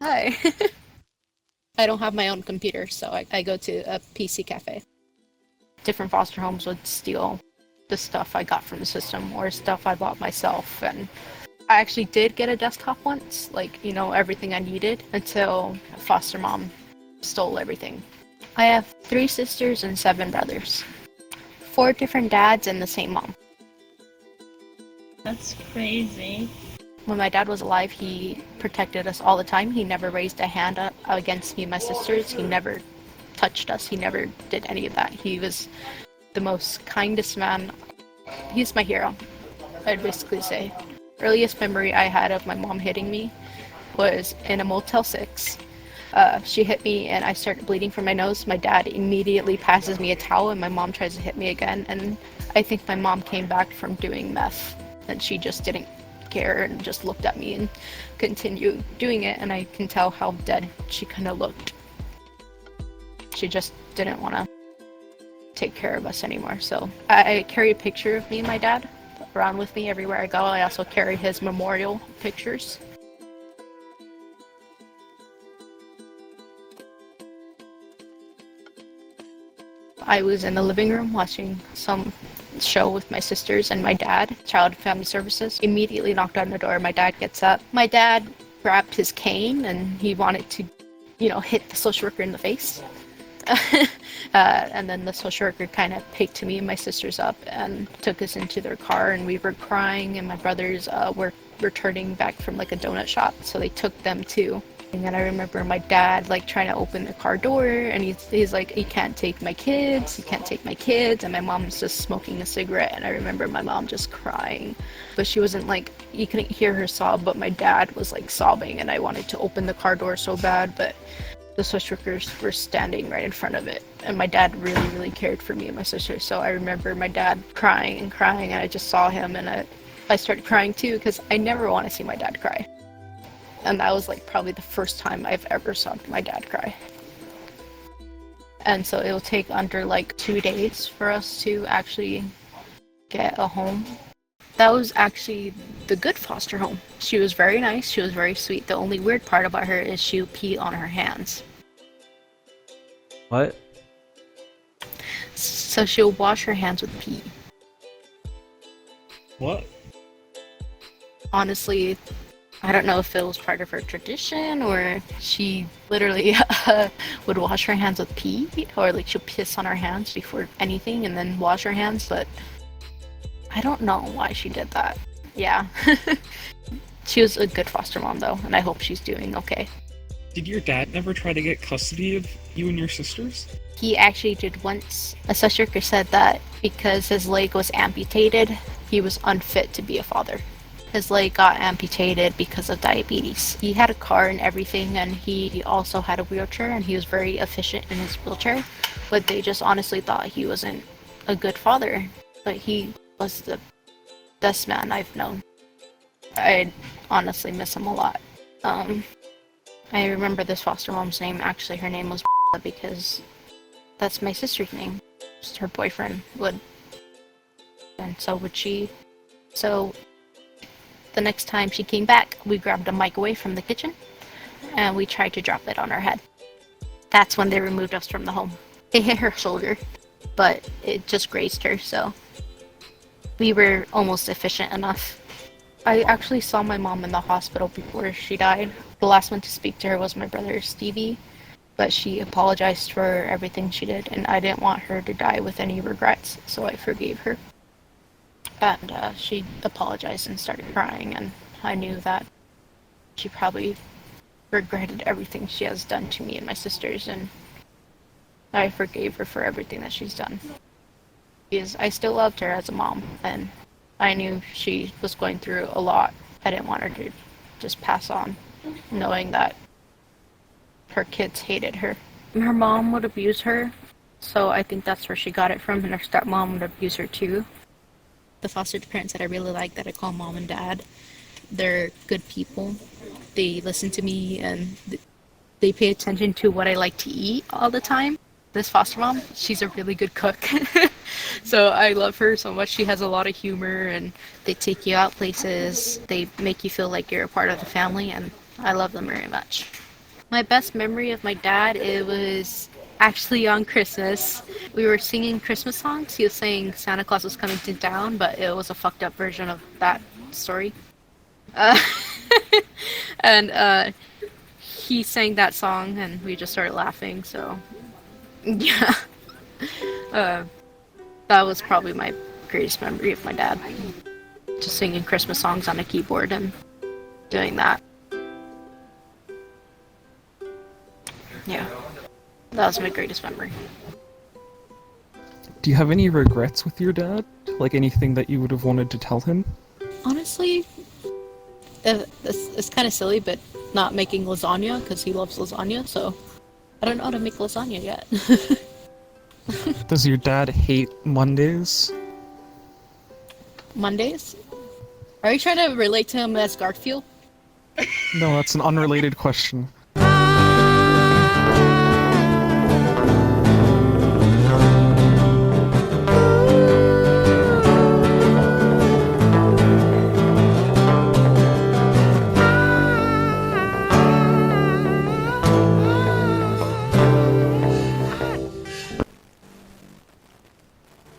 Hi. I don't have my own computer, so I go to a PC cafe. Different foster homes would steal the stuff I got from the system or stuff I bought myself. And I actually did get a desktop once, like, everything I needed until a foster mom stole everything. I have 3 sisters and 7 brothers. 4 different dads and the same mom. That's crazy. When my dad was alive, he protected us all the time. He never raised a hand up against me and my sisters. He never touched us. He never did any of that. He was the most kindest man. He's my hero, I'd basically say. Earliest memory I had of my mom hitting me was in a Motel 6. She hit me and I started bleeding from my nose. My dad immediately passes me a towel and my mom tries to hit me again. And I think my mom came back from doing meth and she just didn't care and just looked at me and continued doing it. And I can tell how dead she kind of looked. She just didn't want to take care of us anymore. So I carry a picture of me and my dad around with me everywhere I go. I also carry his memorial pictures. I was in the living room watching some show with my sisters and my dad, Child and Family Services, immediately knocked on the door. My dad gets up. My dad grabbed his cane and he wanted to, hit the social worker in the face. And then the social worker kind of picked me and my sisters up and took us into their car, and we were crying, and my brothers were returning back from like a donut shop, so they took them too. And then I remember my dad like trying to open the car door, and he's like, you can't take my kids, and my mom's just smoking a cigarette, and I remember my mom just crying, but she wasn't like, you couldn't hear her sob, but my dad was like sobbing, and I wanted to open the car door so bad, but the social workers were standing right in front of it, and my dad really, really cared for me and my sister. So I remember my dad crying and crying, and I just saw him, and I started crying too, because I never want to see my dad cry. And that was like probably the first time I've ever saw my dad cry. And so it'll take under like 2 days for us to actually get a home. That was actually the good foster home. She was very nice, she was very sweet. The only weird part about her is she would pee on her hands. What? So she'll wash her hands with pee. What? Honestly, I don't know if it was part of her tradition or she literally would wash her hands with pee, or like she'll piss on her hands before anything and then wash her hands, but I don't know why she did that. Yeah. She was a good foster mom though, and I hope she's doing okay. Did your dad never try to get custody of you and your sisters? He actually did once. A social worker said that because his leg was amputated, he was unfit to be a father. His leg got amputated because of diabetes. He had a car and everything, and he also had a wheelchair, and he was very efficient in his wheelchair, but they just honestly thought he wasn't a good father. But he was the best man I've known. I honestly miss him a lot. I remember this foster mom's name. Actually, her name was because that's my sister's name. Just her boyfriend would, and so would she. So the next time she came back, we grabbed a microwave from the kitchen and we tried to drop it on her head. That's when they removed us from the home. It hit her shoulder, but it just grazed her, so we were almost efficient enough. I actually saw my mom in the hospital before she died. The last one to speak to her was my brother Stevie, but she apologized for everything she did, and I didn't want her to die with any regrets, so I forgave her. And she apologized and started crying, and I knew that she probably regretted everything she has done to me and my sisters, and I forgave her for everything that she's done. Because I still loved her as a mom, and I knew she was going through a lot. I didn't want her to just pass on, knowing that her kids hated her. Her mom would abuse her, so I think that's where she got it from, and her stepmom would abuse her too. The foster parents that I really like, that I call mom and dad, they're good people. They listen to me and they pay attention to what I like to eat all the time. This foster mom, she's a really good cook. So I love her so much. She has a lot of humor, and they take you out places. They make you feel like you're a part of the family, and I love them very much. My best memory of my dad, it was actually on Christmas. We were singing Christmas songs. He was saying Santa Claus was coming to town, but it was a fucked up version of that story. Uh, and he sang that song, and we just started laughing. So, yeah, uh, that was probably my greatest memory of my dad. Just singing Christmas songs on a keyboard and doing that. Yeah, that was my greatest memory. Do you have any regrets with your dad? Like anything that you would have wanted to tell him? Honestly, it's kind of silly, but not making lasagna because he loves lasagna, so I don't know how to make lasagna yet. Does your dad hate Mondays? Mondays? Are you trying to relate to him as Garfield? No, that's an unrelated question.